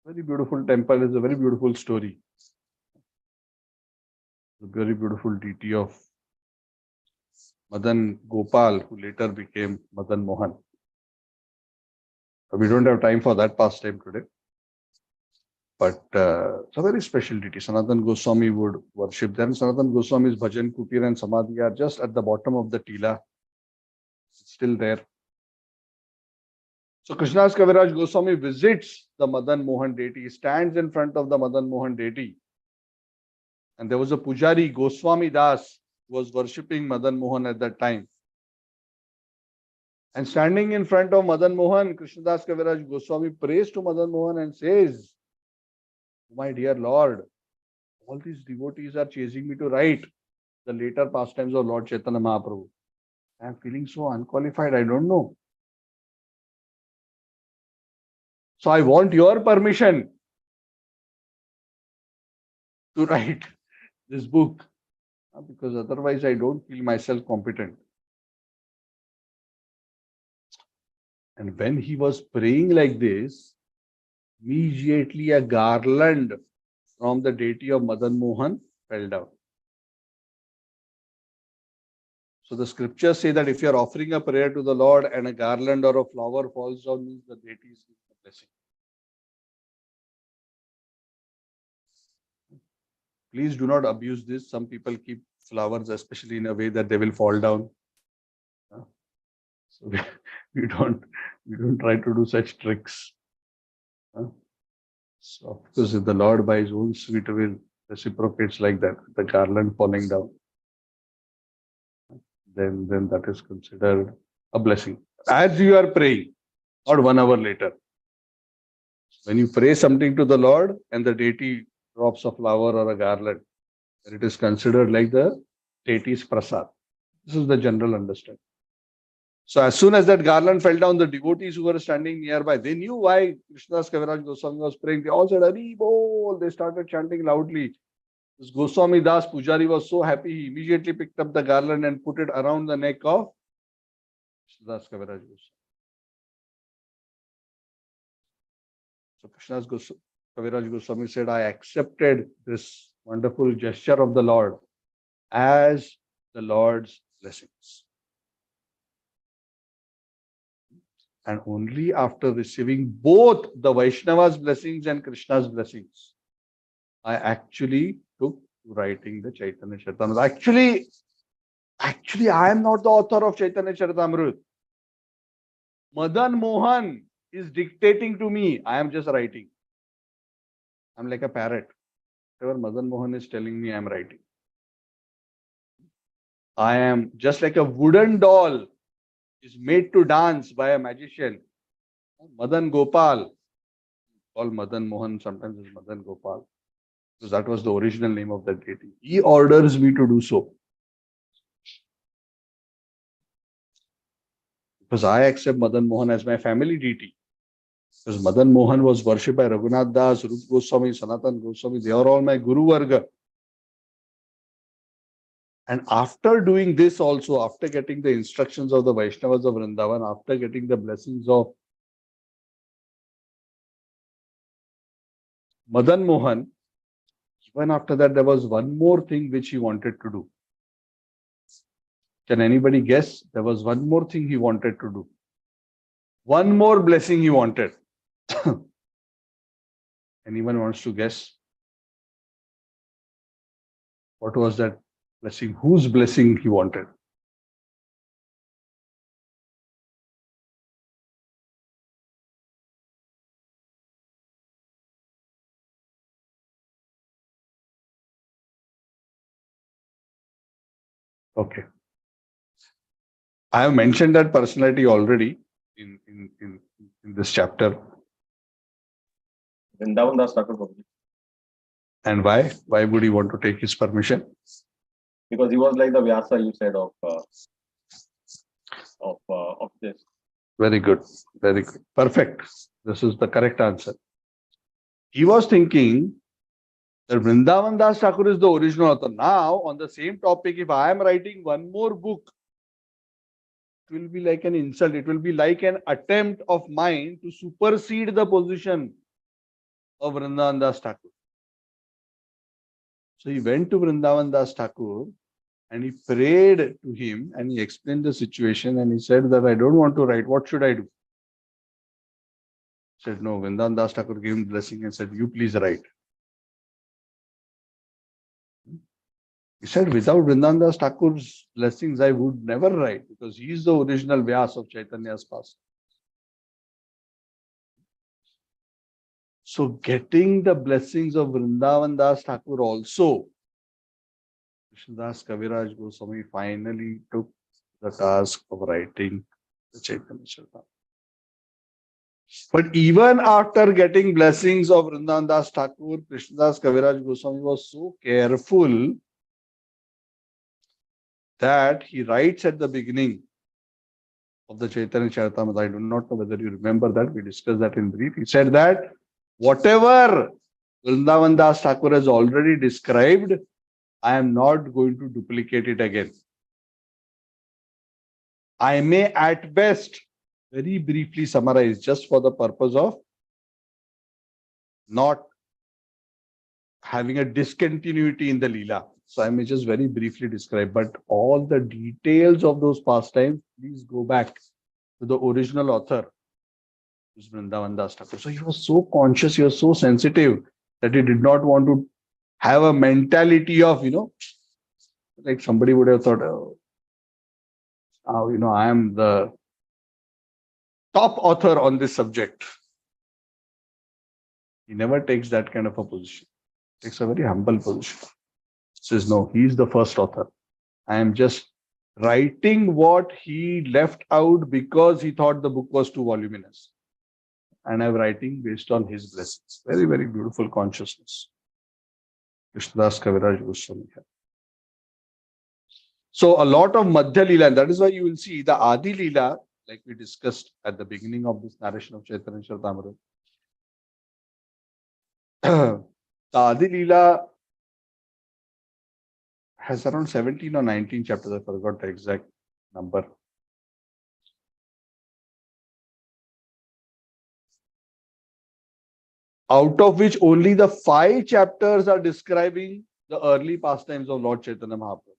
Very beautiful temple. It's a very beautiful story. A very beautiful deity of Madan Gopal, who later became Madan Mohan. We don't have time for that pastime today. But it's a very special deity. Sanatan Goswami would worship them. Sanatan Goswami's Bhajan Kutir and Samadhi are just at the bottom of the Tila. It's still there. So Krishnadas Kaviraj Goswami visits the Madan Mohan deity. He stands in front of the Madan Mohan deity. And there was a Pujari, Goswami Das, who was worshipping Madan Mohan at that time. And standing in front of Madan Mohan, Krishnadas Kaviraj Goswami prays to Madan Mohan and says, my dear Lord, all these devotees are chasing me to write the later pastimes of Lord Chaitanya Mahaprabhu. I am feeling so unqualified, I don't know. So I want your permission to write this book, because otherwise I don't feel myself competent. And when he was praying like this, immediately a garland from the deity of Madan Mohan fell down. So the scriptures say that if you are offering a prayer to the Lord and a garland or a flower falls down, means the deity is giving the blessing. Please do not abuse this. Some people keep flowers, especially in a way that they will fall down. So we don't try to do such tricks. So of course, if the Lord by His own sweet will reciprocates like that, the garland falling down, then that is considered a blessing. As you are praying, not 1 hour later. When you pray something to the Lord and the deity drops a flower or a garland, then it is considered like the deity's prasad. This is the general understanding. So as soon as that garland fell down, the devotees who were standing nearby, they knew why Krishnadas Kaviraj Goswami was praying. They all said, Hari Bol. They started chanting loudly. This Goswami Das Pujari was so happy, he immediately picked up the garland and put it around the neck of Krishnadas Kaviraj Goswami. So Krishnadas Kaviraj Goswami said, I accepted this wonderful gesture of the Lord as the Lord's blessings. And only after receiving both the Vaishnava's blessings and Krishna's blessings, I actually took to writing the Chaitanya Charitamrita. Actually, I am not the author of Chaitanya Charitamrita. Madan Mohan is dictating to me. I am just writing. I'm like a parrot. Whatever Madan Mohan is telling me, I am writing. I am just like a wooden doll is made to dance by a magician. Madan Gopal, called Madan Mohan, sometimes is Madan Gopal, because that was the original name of that deity. He orders me to do so. Because I accept Madan Mohan as my family deity. Because Madan Mohan was worshipped by Raghunath Das, Rup Goswami, Sanatan Goswami, they are all my Guru Varga. And after doing this also, after getting the instructions of the Vaishnavas of Vrindavan, after getting the blessings of Madan Mohan, Even after that, there was one more thing which he wanted to do. Can anybody guess? There was one more thing he wanted to do. One more blessing he wanted. Anyone wants to guess? What was that blessing? Whose blessing he wanted? Okay. I have mentioned that personality already in this chapter. Vrindavan Das Thakur Prabhuji. And why? Why would he want to take his permission? Because he was like the Vyasa you said of this. Very good. Very good. Perfect. This is the correct answer. He was thinking that Vrindavan Das Thakur is the original author. Now, on the same topic, if I am writing one more book, it will be like an insult. It will be like an attempt of mine to supersede the position of Vrindavan Das Thakur. So he went to Vrindavan Das Thakur and he prayed to him and he explained the situation and he said that I don't want to write. What should I do? He said, no, Vrindavan Das Thakur gave him blessing and said, you please write. He said, without Vrindavan Das Thakur's blessings, I would never write because he is the original Vyas of Chaitanya's past. So getting the blessings of Vrindavan Das Thakur also, Krishnadas Kaviraj Goswami finally took the task of writing the Chaitanya Charitamrita. But even after getting blessings of Vrindavan Das Thakur, Krishnadas Kaviraj Goswami was so careful that he writes at the beginning of the Chaitanya Charitamrita. I do not know whether you remember that. We discussed that in brief. He said that whatever Vrindavan Das Thakur has already described, I am not going to duplicate it again. I may at best very briefly summarize just for the purpose of not having a discontinuity in the Leela. So I may just very briefly describe, but all the details of those pastimes, please go back to the original author, who is Vrindavan Das Thakur. So he was so conscious, he was so sensitive that he did not want to have a mentality of, like somebody would have thought, I am the top author on this subject. He never takes that kind of a position. He takes a very humble position. Says, no, he is the first author. I am just writing what he left out because he thought the book was too voluminous. And I'm writing based on his blessings. Very, very beautiful consciousness. Krishnadas Kaviraj Goswami. So a lot of Madhya Leela, and that is why you will see the Adi Leela, like we discussed at the beginning of this narration of Chaitanya Charitamrita. The Adi Leela has around 17 or 19 chapters. I forgot the exact number. Out of which only the 5 chapters are describing the early pastimes of Lord Chaitanya Mahaprabhu.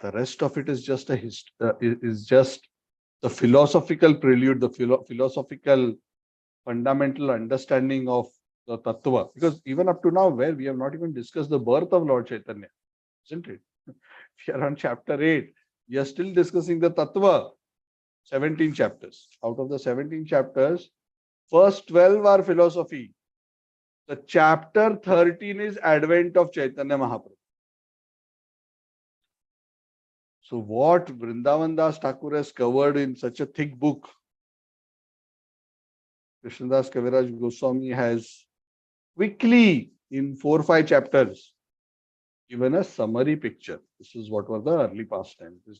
The rest of it is just the philosophical prelude, the philosophical fundamental understanding of the tattva. Because even up to now, where we have not even discussed the birth of Lord Chaitanya, isn't it? We are on chapter 8. We are still discussing the tattva. 17 chapters. Out of the 17 chapters, first 12 are philosophy. The chapter 13 is Advent of Chaitanya Mahaprabhu. So what Vrindavan Das Thakur has covered in such a thick book, Krishnadas Kaviraj Goswami has quickly in 4 or 5 chapters given a summary picture. This is what were the early pastimes. This.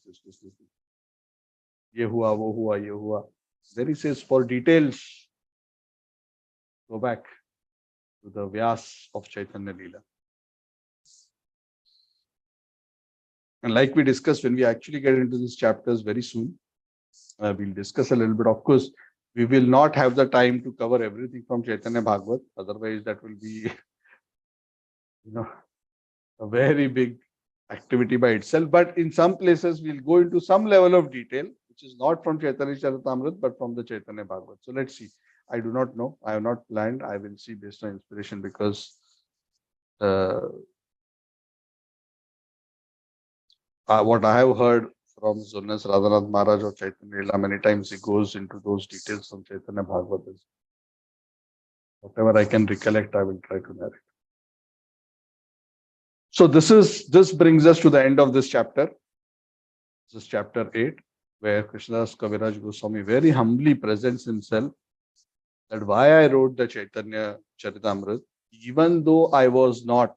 Ye hua, wo hua, ye hua. There he says for details, go back to the Vyas of Chaitanya Leela. And like we discussed, when we actually get into these chapters very soon, we'll discuss a little bit. Of course, we will not have the time to cover everything from Chaitanya Bhagavat. Otherwise, that will be a very big activity by itself. But in some places, we'll go into some level of detail, which is not from Chaitanya Charitamrita, but from the Chaitanya Bhagavat. So let's see. I do not know. I have not planned. I will see based on inspiration, because what I have heard from Zonas Radhanath Maharaj or Chaitanya Leela, many times he goes into those details from Chaitanya Bhagavat. Whatever I can recollect, I will try to narrate. So this brings us to the end of this chapter. This is chapter 8, where Krishnadas Kaviraj Goswami very humbly presents himself that why I wrote the Chaitanya Charitamrita, even though I was not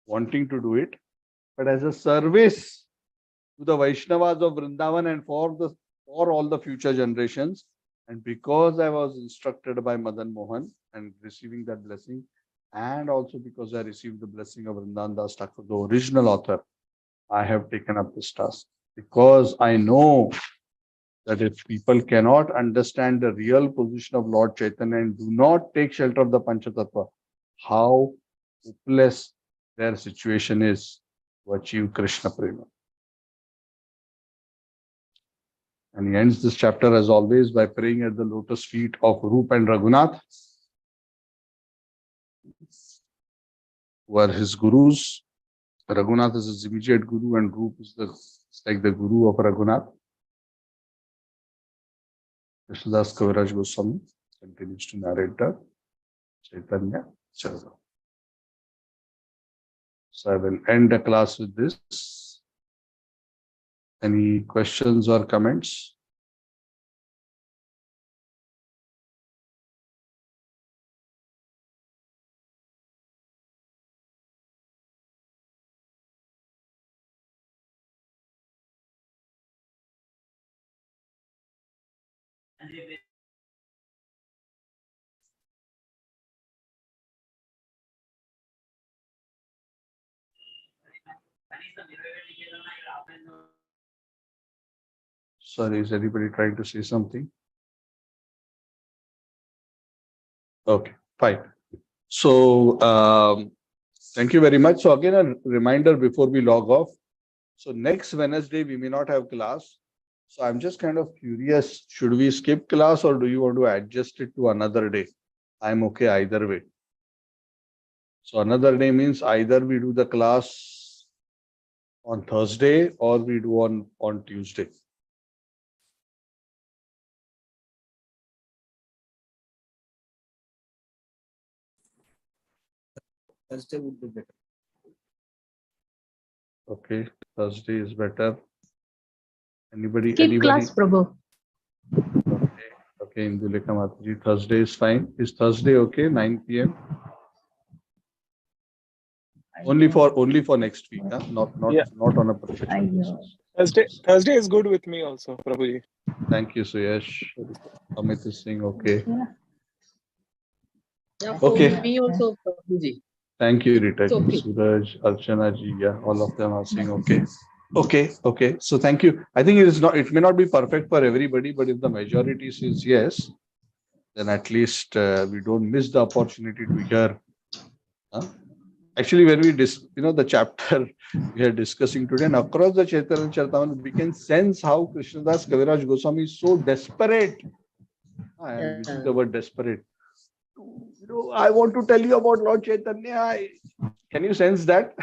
wanting to do it, but as a service to the Vaishnavas of Vrindavan and for all the future generations. And because I was instructed by Madan Mohan and receiving that blessing, and also because I received the blessing of Vrindavan Das Thakur, the original author, I have taken up this task. Because I know that if people cannot understand the real position of Lord Chaitanya and do not take shelter of the Panchatattva, how hopeless their situation is to achieve Krishna Prema. And he ends this chapter as always by praying at the lotus feet of Rup and Raghunath, who are his gurus. Raghunath is his immediate guru and Rup is like the guru of Raghunath. Krishnadas Kaviraj Goswami continues to narrate the Chaitanya Charitamrita. So I will end the class with this. Any questions or comments? Sorry, is anybody trying to say something? Okay, fine. So, thank you very much. So again, a reminder before we log off. So next Wednesday, we may not have class. So I'm just kind of curious, should we skip class or do you want to adjust it to another day? I'm okay either way. So another day means either we do the class on Thursday or we do on Tuesday. Thursday would be better. Okay, Thursday is better. Anybody? Keep class, Prabhu. Okay, Indulekha Mataji, Thursday is fine. Is Thursday okay? 9 p.m. Only for next week, huh? Not on a perpetual basis. Thursday is good with me also, Prabhuji. Thank you, Suyash. Amit is saying okay. Yeah, Okay. me also, Prabhuji. Thank you, Rita. Okay. Suraj, Archana ji, yeah, all of them are saying okay. Okay. So thank you. I think it may not be perfect for everybody, but if the majority says yes, then at least we don't miss the opportunity to hear. Actually, when we the chapter we are discussing today, and across the Chaitanya Charitamrita, we can sense how Krishnadas Kaviraj Goswami is so desperate. I am using the word desperate. I want to tell you about Lord Chaitanya. Can you sense that?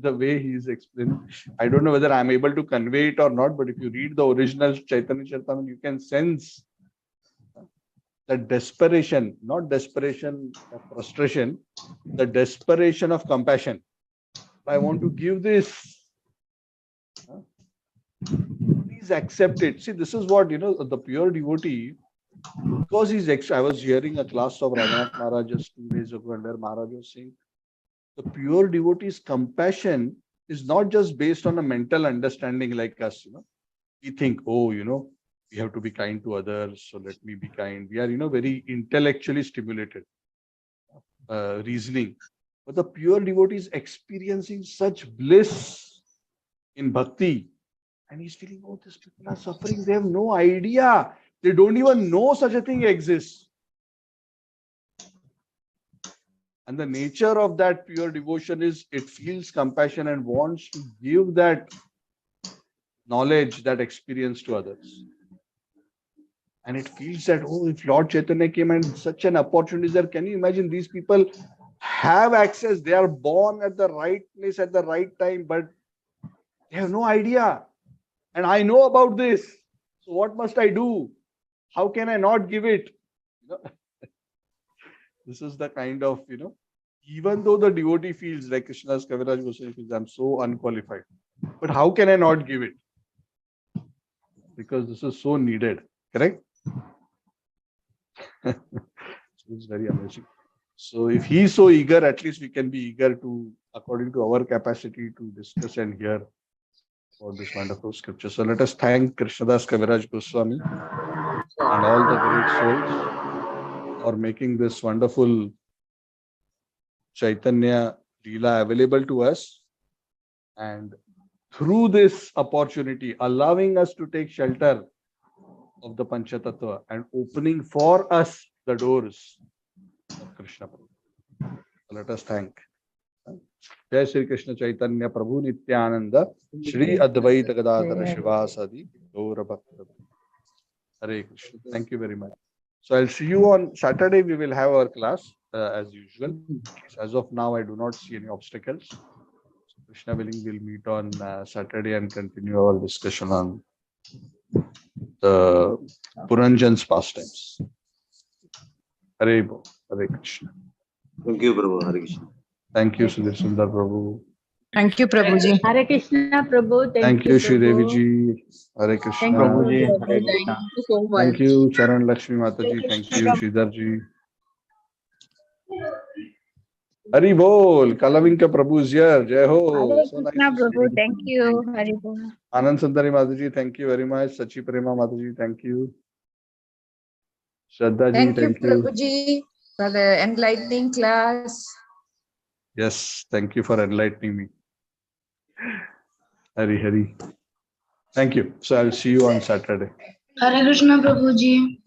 The way he is explaining. I don't know whether I'm able to convey it or not, but if you read the original Chaitanya Charitamrita, you can sense the desperation, not desperation of frustration, the desperation of compassion. I want to give this. Please accept it. See, this is what, the pure devotee, because I was hearing a class of Radhanath Maharaj just 2 days ago, and where Maharaj was saying, the pure devotee's compassion is not just based on a mental understanding like us. We think, we have to be kind to others, so let me be kind. We are, very intellectually stimulated, reasoning. But the pure devotee is experiencing such bliss in bhakti, and he's feeling, these people are suffering. They have no idea. They don't even know such a thing exists. And the nature of that pure devotion is it feels compassion and wants to give that knowledge, that experience to others. And it feels that, oh, if Lord Chaitanya came and such an opportunity is there, can you imagine these people have access? They are born at the right place at the right time, but they have no idea. And I know about this. So what must I do? How can I not give it? You know, this is the kind of, even though the devotee feels like Krishna's Kaviraj Goswami feels, I'm so unqualified. But how can I not give it? Because this is so needed. Correct? So it's very amazing. So if he is so eager, at least we can be eager to, according to our capacity, to discuss and hear about this wonderful scripture. So let us thank Krishnadas Kaviraj Goswami and all the great souls for making this wonderful Chaitanya Leela available to us, and through this opportunity allowing us to take shelter of the Panchatattva and opening for us the doors of Krishna. So let us thank. Jai Sri Krishna Chaitanya Prabhu Nityananda Shri Advaita Gadadhara Shivasadi Gaura Bhakta. Hare Krishna. Thank you very much. So I'll see you on Saturday. We will have our class as usual. As of now, I do not see any obstacles. So Krishna willing, we'll meet on Saturday and continue our discussion on the Puranjan's pastimes. Hare Bo, Hare Krishna. Thank you, Prabhu. Hare Krishna. Thank you, Sudhir Sundar Prabhu. Thank you, Prabhuji. Hare Krishna, Prabhu. Thank you, Shri Devi Prabhu. ji. Hare Thank Krishna. you, Prabhuji. Prabhu. Hare Thank Krishna. you so much. Thank you, Charan Lakshmi Mataji. Thank you, Sridhar ji. Hari Bol, Kalavinka Prabhu is here. Jai Ho. Hare So nice Krishna, to see Prabhu. you. Thank you. Hare Bol. Anand Sundari Mataji, thank you very much. Sachi Prema Mataji, thank you. Shraddha ji, Thank you, thank you. Prabhuji, for the enlightening class. Yes, thank you for enlightening me. Hari. Thank you. So I'll see you on Saturday. Hare Krishna, Prabhuji.